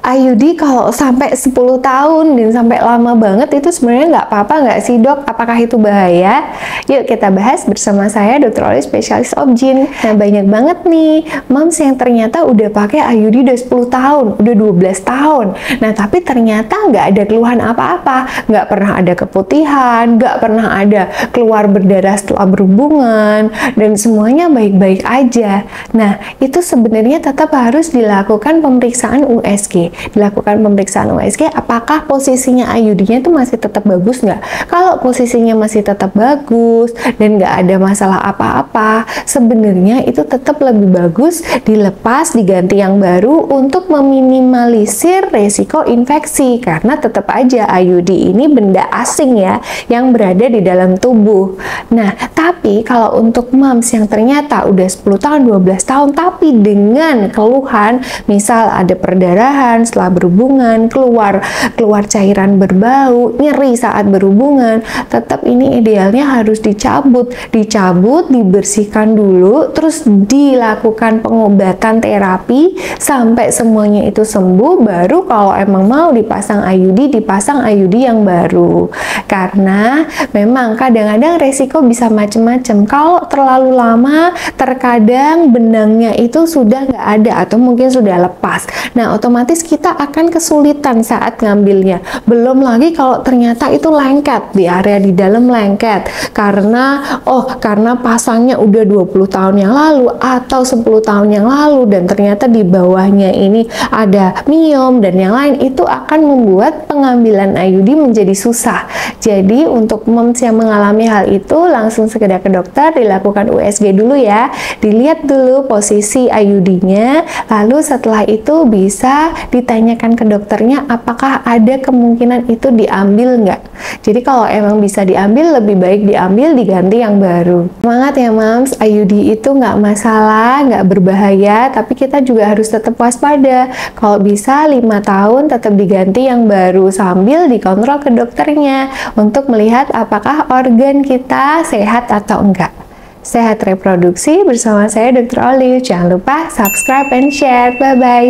IUD kalau sampai 10 tahun dan sampai lama banget itu sebenarnya nggak apa-apa nggak sih dok? Apakah itu bahaya? Yuk kita bahas bersama saya Dr. Oli, spesialis obgyn. Nah banyak banget nih moms yang ternyata udah pakai IUD udah 10 tahun, udah 12 tahun. Nah tapi ternyata nggak ada keluhan apa-apa, nggak pernah ada keputihan, nggak pernah ada keluar berdarah setelah berhubungan, dan semuanya baik-baik aja. Nah itu sebenarnya tetap harus dilakukan pemeriksaan USG. Dilakukan pemeriksaan USG, apakah posisinya IUD-nya itu masih tetap bagus nggak? Kalau posisinya masih tetap bagus dan nggak ada masalah apa-apa, sebenarnya itu tetap lebih bagus dilepas, diganti yang baru untuk meminimalisir resiko infeksi, karena tetap aja IUD ini benda asing ya yang berada di dalam tubuh. Nah, tapi kalau untuk moms yang ternyata udah 10 tahun, 12 tahun tapi dengan keluhan, misal ada perdarahan setelah berhubungan, keluar cairan berbau, nyeri saat berhubungan, tetap ini idealnya harus dicabut, dibersihkan dulu, terus dilakukan pengobatan terapi sampai semuanya itu sembuh, baru kalau emang mau dipasang IUD yang baru. Karena memang kadang-kadang resiko bisa macam-macam. Kalau terlalu lama, terkadang benangnya itu sudah nggak ada atau mungkin sudah lepas. Nah, otomatis kita akan kesulitan saat ngambilnya. Belum lagi kalau ternyata itu lengket, di area di dalam lengket. Karena pasangnya udah 20 tahun yang lalu atau 10 tahun yang lalu dan ternyata di bawahnya ini ada miom dan yang lain, itu akan membuat pengambilan IUD menjadi susah. Jadi untuk moms yang mengalami hal itu langsung segera ke dokter, dilakukan USG dulu ya. Dilihat dulu posisi IUD-nya, lalu setelah itu bisa ditanyakan ke dokternya apakah ada kemungkinan itu diambil nggak. Jadi kalau emang bisa diambil, lebih baik diambil, diganti yang baru. Semangat ya moms, IUD itu nggak masalah, nggak berbahaya, tapi kita juga harus tetap waspada. Kalau bisa 5 tahun tetap diganti yang baru sambil dikontrol ke dokternya untuk melihat apakah organ kita sehat atau enggak. Sehat reproduksi bersama saya Dr. Olive. Jangan lupa subscribe and share. Bye-bye.